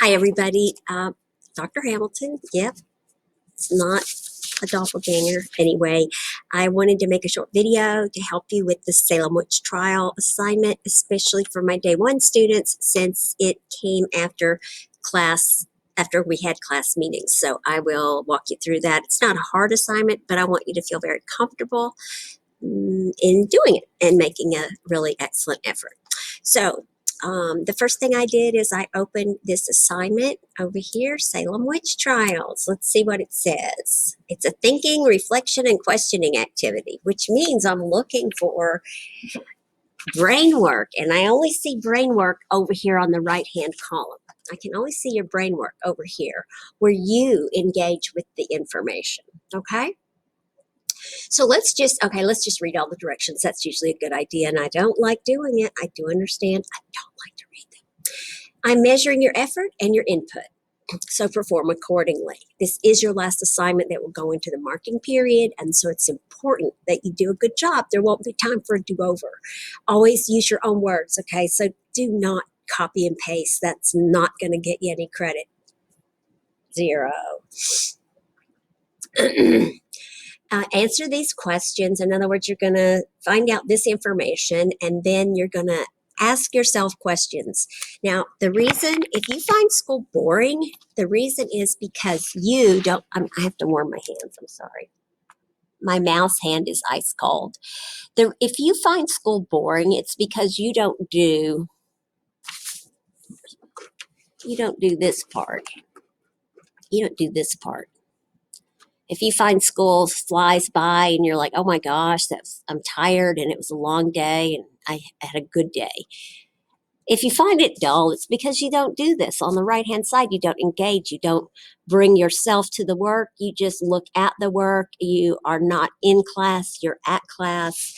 Hi, everybody. Dr. Hamilton. Yep, it's not a doppelganger. Anyway, I wanted to make a short video to help you with the Salem witch trial assignment, especially for my day one students, since it came after we had class meetings. So I will walk you through that. It's not a hard assignment, but I want you to feel very comfortable in doing it and making a really excellent effort. So the first thing I did is I opened this assignment over here, Salem Witch Trials. Let's see what it says. It's a thinking, reflection, and questioning activity, which means I'm looking for brain work, and I only see brain work over here on the right-hand column. I can only see your brain work over here where you engage with the information, okay? So let's just read all the directions. That's usually a good idea, and I don't like doing it. I do understand. I don't like to read them. I'm measuring your effort and your input, so perform accordingly. This is your last assignment that will go into the marking period, and so it's important that you do a good job. There won't be time for a do-over. Always use your own words, okay? So do not copy and paste. That's not going to get you any credit. 0. Answer these questions. In other words, you're going to find out this information, and then you're going to ask yourself questions. Now, the reason, if you find school boring, the reason is because you don't, I have to warm my hands, I'm sorry. My mouse hand is ice cold. If you find school boring, it's because you don't do this part. You don't do this part. If you find school flies by and you're like, oh my gosh, I'm tired and it was a long day and I had a good day. If you find it dull, it's because you don't do this. On the right-hand side, you don't engage. You don't bring yourself to the work. You just look at the work. You are not in class. You're at class.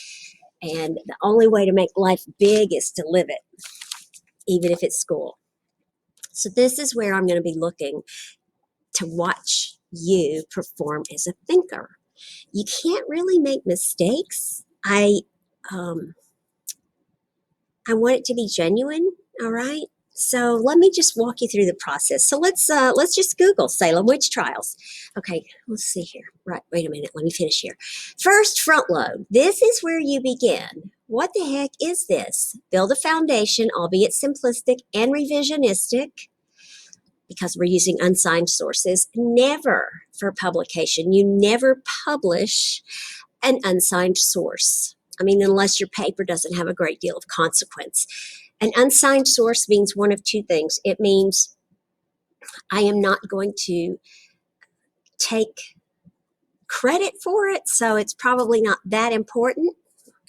And the only way to make life big is to live it, even if it's school. So this is where I'm going to be looking to watch you perform as a thinker. You can't really make mistakes. I want it to be genuine, all right? So let me just walk you through the process. So let's just Google Salem witch trials. Okay, let's see here. Right, wait a minute, let me finish here. First, front load. This is where you begin. What the heck is this? Build a foundation, albeit simplistic and revisionistic, because we're using unsigned sources. Never for publication. You never publish an unsigned source. I mean, unless your paper doesn't have a great deal of consequence. An unsigned source means one of two things. It means I am not going to take credit for it, so it's probably not that important.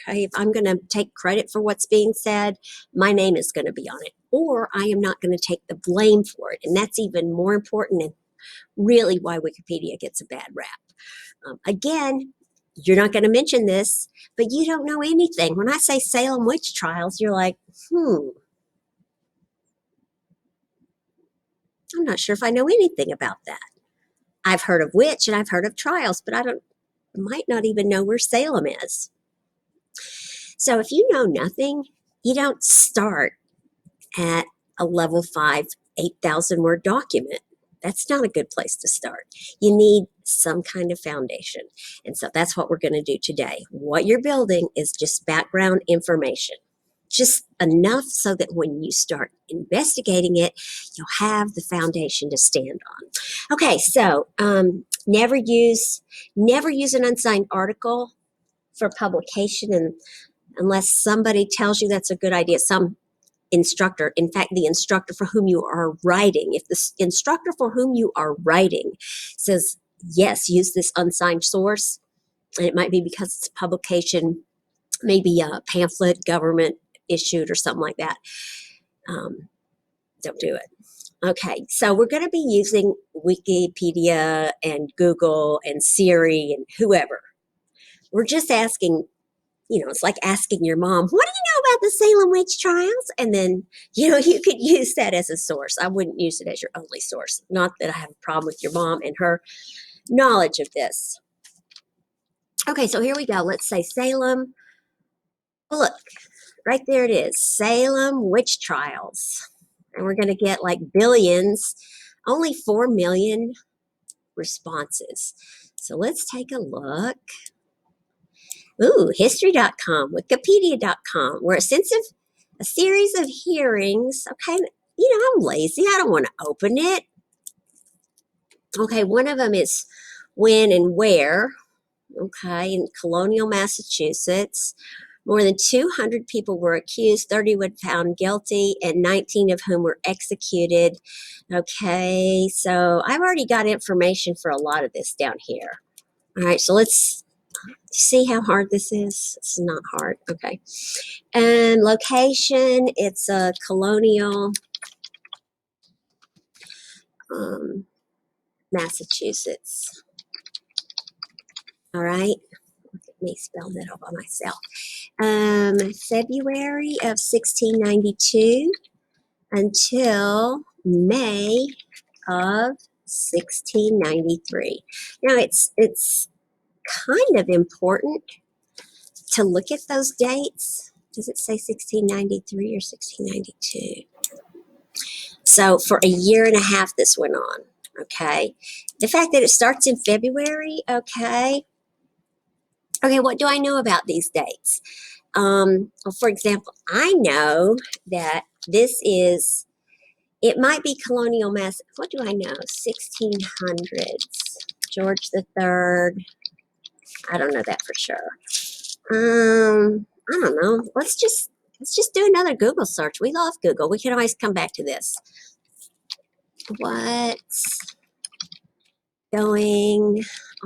Okay, if I'm going to take credit for what's being said, my name is going to be on it. Or I am not going to take the blame for it, and that's even more important and really why Wikipedia gets a bad rap. Again, you're not going to mention this, but you don't know anything. When I say Salem witch trials, you're like, I'm not sure if I know anything about that. I've heard of witch and I've heard of trials, but might not even know where Salem is. So if you know nothing, you don't start at a level 5, 8,000 word document. That's not a good place to start. You need some kind of foundation. And so that's what we're going to do today. What you're building is just background information, just enough so that when you start investigating it, you'll have the foundation to stand on. Okay, so never use an unsigned article for publication, and unless somebody tells you that's a good idea. Some instructor, in fact, the instructor for whom you are writing, if the instructor for whom you are writing says, yes, use this unsigned source, and it might be because it's a publication, maybe a pamphlet, government issued or something like that, don't do it. Okay, so we're going to be using Wikipedia and Google and Siri and whoever. We're just asking, it's like asking your mom, what do you know about the Salem witch trials? And then, you could use that as a source. I wouldn't use it as your only source. Not that I have a problem with your mom and her knowledge of this. Okay, so here we go. Let's say Salem. Look, right there it is, Salem witch trials. and we're going to get like billions, only 4 million responses. So let's take a look. Ooh, history.com, wikipedia.com. We're a series of hearings. Okay, I'm lazy. I don't want to open it. Okay, one of them is when and where. Okay, in colonial Massachusetts. More than 200 people were accused, 30 were found guilty, and 19 of whom were executed. Okay, so I've already got information for a lot of this down here. All right, so let's see how hard this is. It's not hard. Okay. And location, it's a colonial Massachusetts. All right. Let me spell that all by myself. February of 1692 until May of 1693. Now it's kind of important to look at those dates. Does it say 1693 or 1692? So for a year and a half this went on, okay? The fact that it starts in February, okay. Okay, what do I know about these dates? Well, for example, I know that it might be colonial mass. What do I know? 1600s. George the Third. I don't know that for sure. I don't know. Let's just do another Google search. We love Google. We can always come back to this. What's going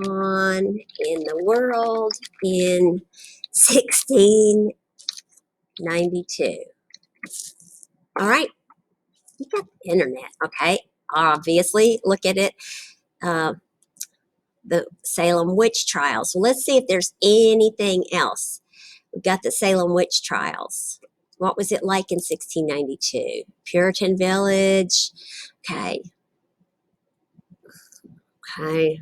on in the world in 1692? All right. You got the internet, okay? Obviously, look at it. The Salem witch trials. So let's see if there's anything else. We've got the Salem witch trials. What was it like in 1692? Puritan village. Okay. Okay.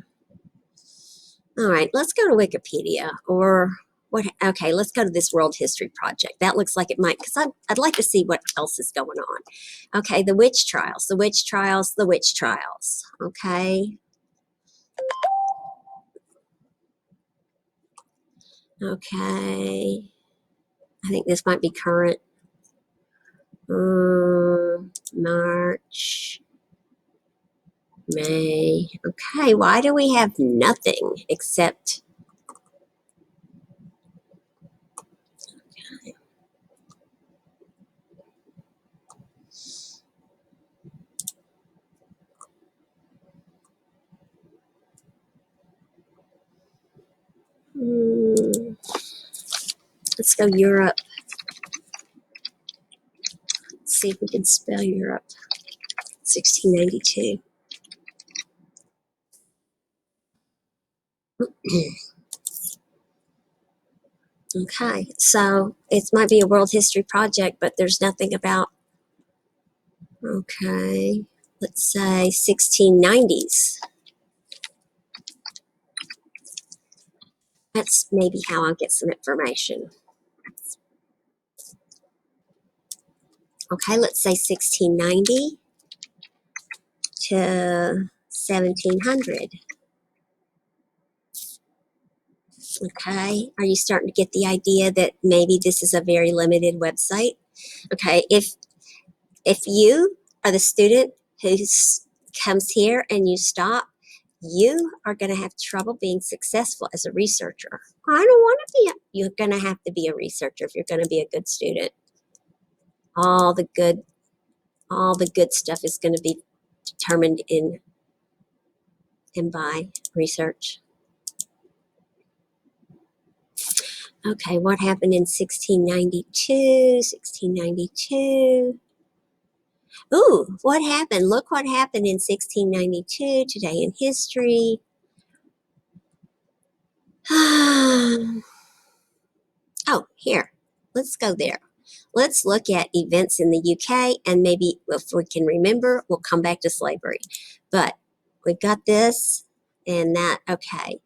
All right, let's go to Wikipedia or what? Okay, let's go to this World History Project. That looks like it might, because I'd like to see what else is going on. Okay, the witch trials, the witch trials, the witch trials. Okay. Okay. I think this might be current. March, May. Okay, why do we have nothing except? Let's go Europe. Let's see if we can spell Europe. 1692. Okay, so it might be a world history project, but there's nothing about, okay, let's say 1690s. That's maybe how I'll get some information. Okay, let's say 1690 to 1700. Okay, are you starting to get the idea that maybe this is a very limited website? Okay, if you are the student who comes here and you stop, you are going to have trouble being successful as a researcher. I don't want to be. You're going to have to be a researcher if you're going to be a good student. All the good stuff is going to be determined in and by research. Okay, what happened in 1692? 1692. Ooh, what happened? Look what happened in 1692, today in history. Oh, here. Let's go there. Let's look at events in the UK, and maybe if we can remember, we'll come back to slavery. But we've got this and that. Okay.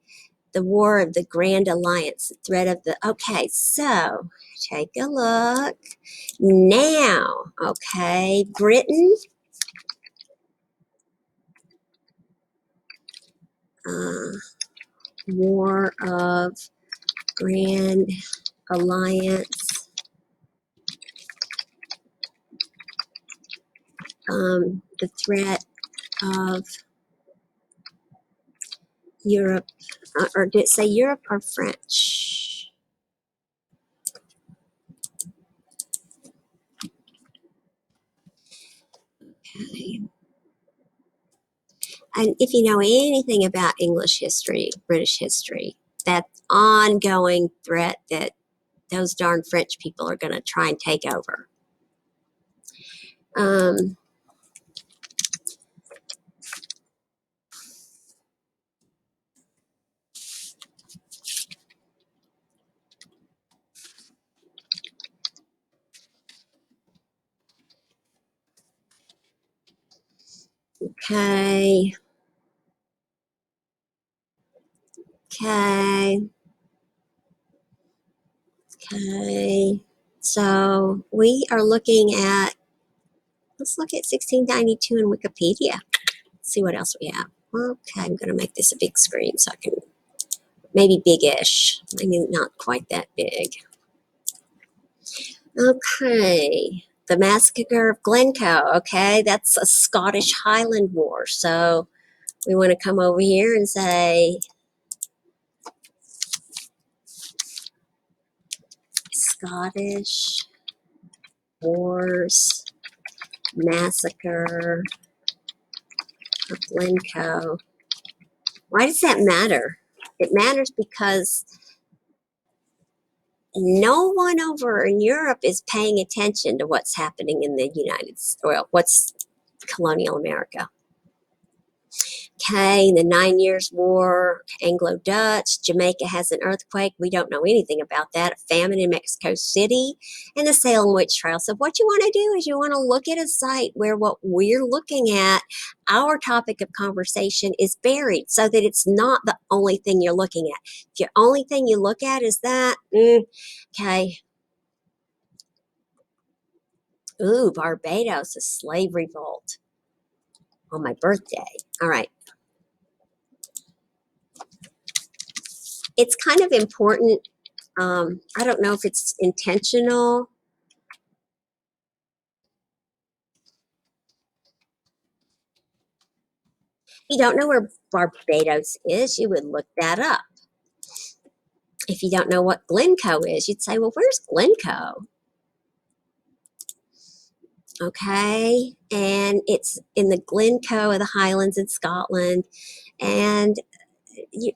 the War of the Grand Alliance, the threat of the, okay, so take a look now. Okay, Britain, uh, War of Grand Alliance, the threat of Europe, or did it say Europe or French? Okay. And if you know anything about English history, British history, that ongoing threat that those darn French people are going to try and take over. Um, okay, okay, okay. So we are looking at, let's look at 1692 in Wikipedia. See what else we have. Okay, I'm going to make this a big screen so I can, maybe big-ish, maybe not quite that big. Okay, the Massacre of Glencoe. Okay, that's a Scottish Highland War. So we want to come over here and say Scottish Wars, Massacre of Glencoe. Why does that matter? It matters because no one over in Europe is paying attention to what's happening in the United States, well, what's colonial America. Okay, the 9 Years' War, Anglo-Dutch, Jamaica has an earthquake. We don't know anything about that. A famine in Mexico City, and the Salem witch trial. So what you want to do is you want to look at a site where what we're looking at, our topic of conversation, is buried so that it's not the only thing you're looking at. If the only thing you look at is that, okay. Ooh, Barbados, a slave revolt on my birthday. All right. It's kind of important. I don't know if it's intentional. If you don't know where Barbados is, you would look that up. If you don't know what Glencoe is, you'd say, well, where's Glencoe? Okay, and it's in the Glencoe of the Highlands in Scotland. And you,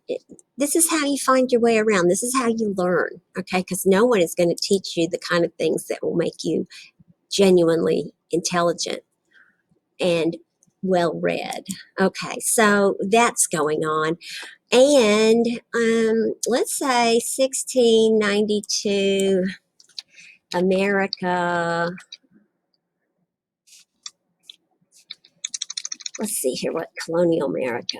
this is how you find your way around. This is how you learn, okay? Because no one is going to teach you the kind of things that will make you genuinely intelligent and well read. Okay, so that's going on. And let's say 1692 America. Let's see here, what colonial America.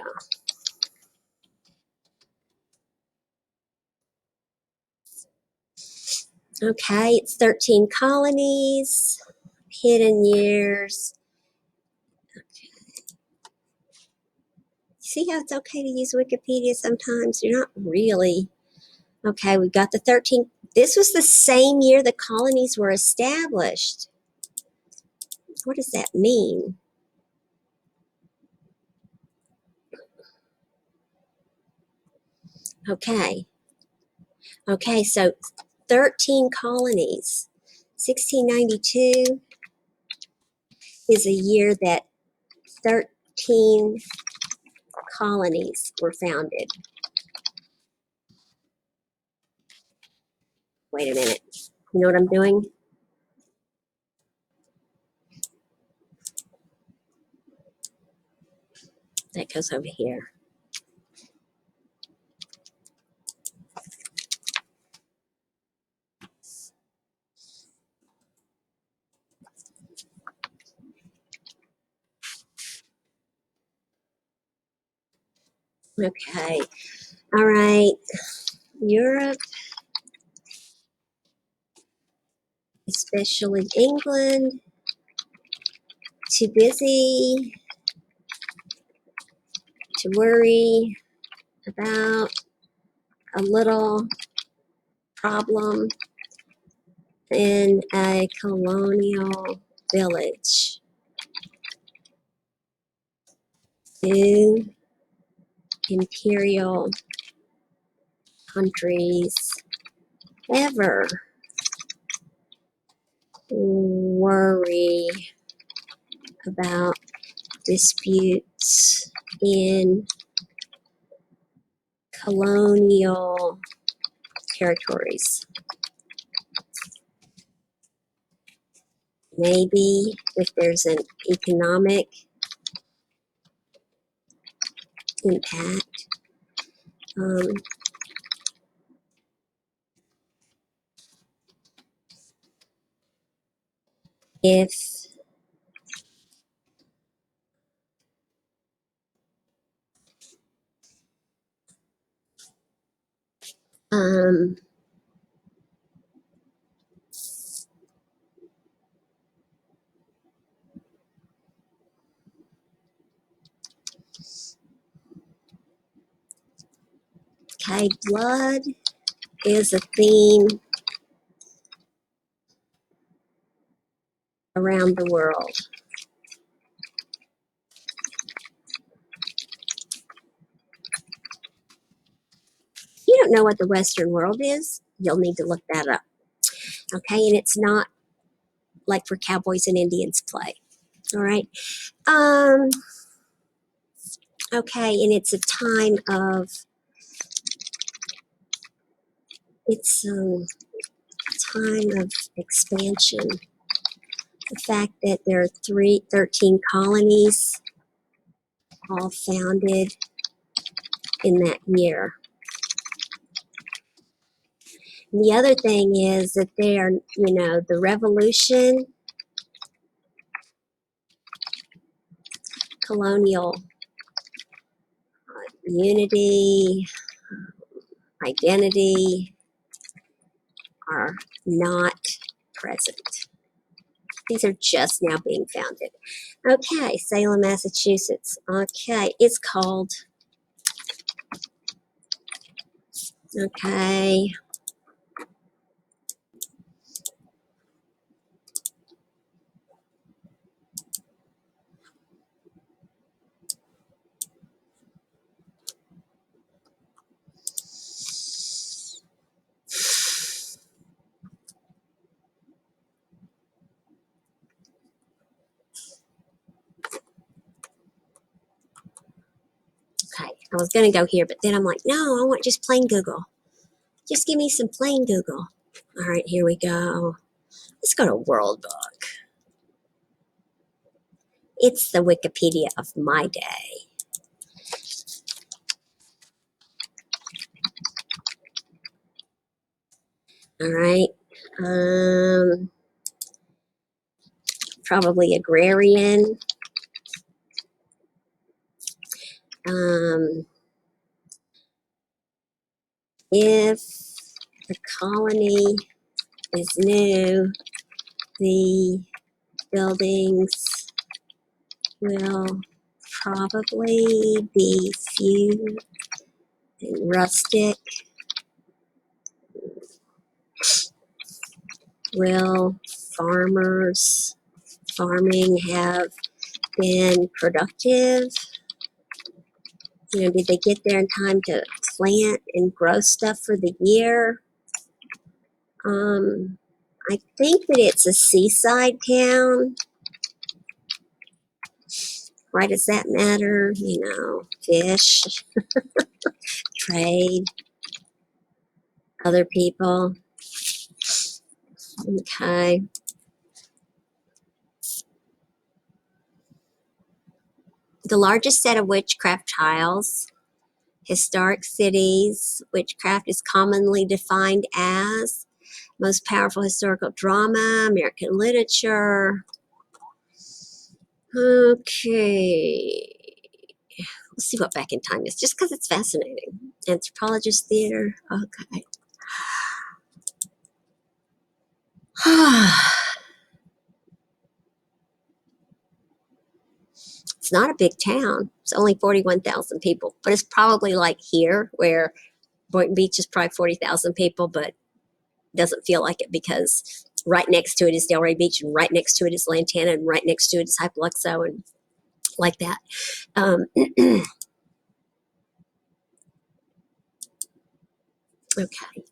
Okay, it's 13 colonies, hidden years. See how it's okay to use Wikipedia sometimes? You're not really. Okay, we've got the 13. This was the same year the colonies were established. What does that mean? Okay. Okay, so 13 colonies. 1692 is a year that 13 colonies were founded. Wait a minute. You know what I'm doing? That goes over here. Okay. All right, Europe, especially England, too busy to worry about a little problem in a colonial village. New imperial countries ever worry about disputes in colonial territories. Maybe if there's an economic impact, um, if um, okay, blood is a theme around the world. If you don't know what the Western world is, you'll need to look that up. Okay, and it's not like for cowboys and Indians play. All right. Um, okay, and it's a time of time of expansion. The fact that there are 13 colonies all founded in that year. And the other thing is that they are, the revolution, colonial unity, identity are not present. These are just now being founded. Okay, Salem, Massachusetts. Okay, it's called. Okay. Okay, I was going to go here, but then I'm like, no, I want just plain Google. Just give me some plain Google. All right, here we go. Let's go to World Book. It's the Wikipedia of my day. All right. Probably agrarian. If the colony is new, the buildings will probably be few and rustic. Will farming have been productive? Did they get there in time to plant and grow stuff for the year? I think that it's a seaside town. Why does that matter? Fish, trade, other people. Okay. The largest set of witchcraft trials, historic cities. Witchcraft is commonly defined as most powerful historical drama, American literature. Okay. We'll see what back in time is, just because it's fascinating. Anthropologist theater. Okay. It's not a big town. It's only 41,000 people, but it's probably like here, where Boynton Beach is probably 40,000 people, but doesn't feel like it because right next to it is Delray Beach, and right next to it is Lantana, and right next to it is Hypoluxo, and like that. Okay.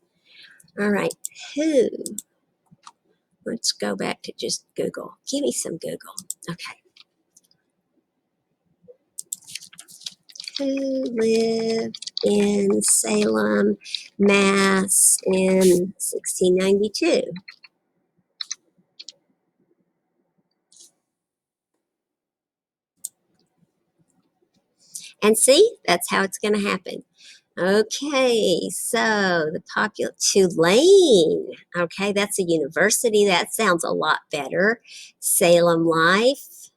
All right. Who? Let's go back to just Google. Give me some Google. Okay. Who lived in Salem, Mass in 1692? And see, that's how it's going to happen. Okay, so the popular Tulane. Okay, that's a university. That sounds a lot better. Salem Life.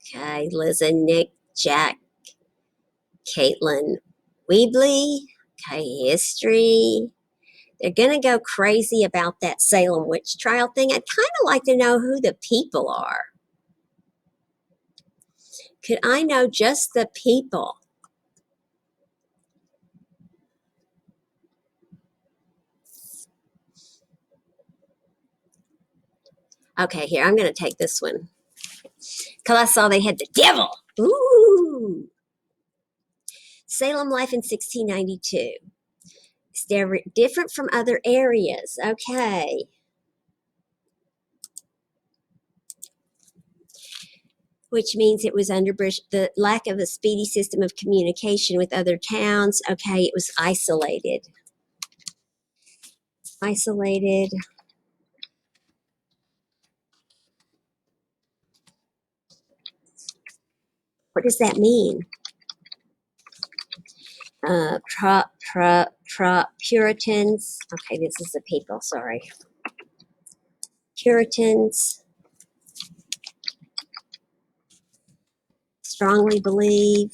Okay, Liz and Nick, Jack, Caitlin Weebly. Okay, history. They're going to go crazy about that Salem witch trial thing. I'd kind of like to know who the people are. Could I know just the people? Okay, here, I'm going to take this one. Because I saw they had the devil. Ooh. Salem Life in 1692. It's different from other areas. Okay. Which means it was under the lack of a speedy system of communication with other towns. Okay, it was isolated. Isolated. What does that mean? Puritans. Okay, this is the people, sorry. Puritans strongly believe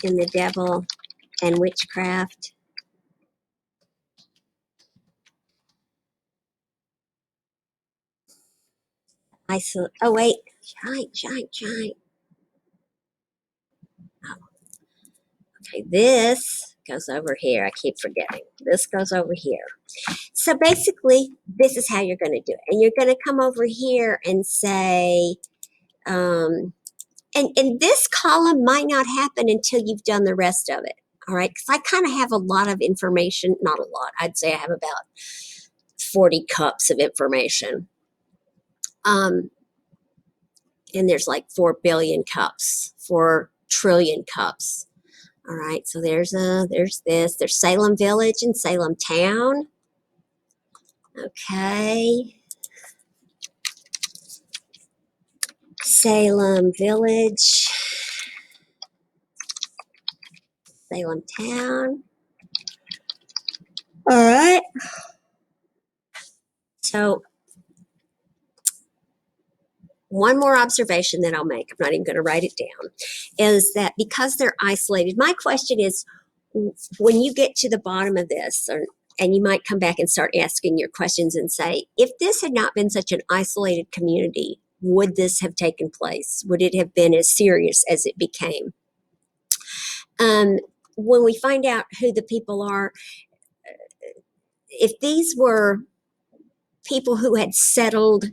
in the devil and witchcraft. Oh, wait. Giant. Oh, okay, this goes over here. I keep forgetting. This goes over here. So basically, this is how you're going to do it. And you're going to come over here and say, and this column might not happen until you've done the rest of it. All right, because I kind of have a lot of information, not a lot, I'd say I have about 40 cups of information. And there's like 4 billion cups, 4 trillion cups. All right, so there's this, there's Salem Village and Salem Town. Okay. Salem Village, Salem Town. All right. So one more observation that I'll make, I'm not even going to write it down, is that because they're isolated, my question is, when you get to the bottom of this, and you might come back and start asking your questions and say, if this had not been such an isolated community, would this have taken place? Would it have been as serious as it became? When we find out who the people are, if these were people who had settled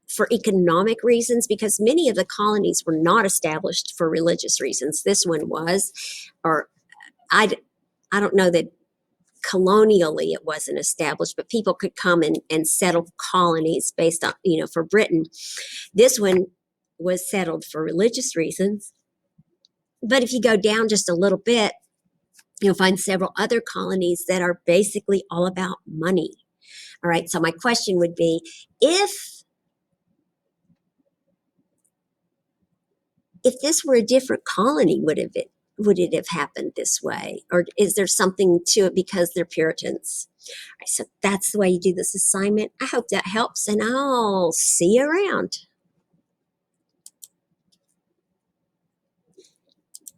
for economic reasons, because many of the colonies were not established for religious reasons. This one was, or I don't know that colonially it wasn't established, but people could come and settle colonies based on, for Britain. This one was settled for religious reasons. But if you go down just a little bit, you'll find several other colonies that are basically all about money. All right, so my question would be, if this were a different colony, would it have happened this way? Or is there something to it because they're Puritans? All right, so that's the way you do this assignment. I hope that helps, and I'll see you around.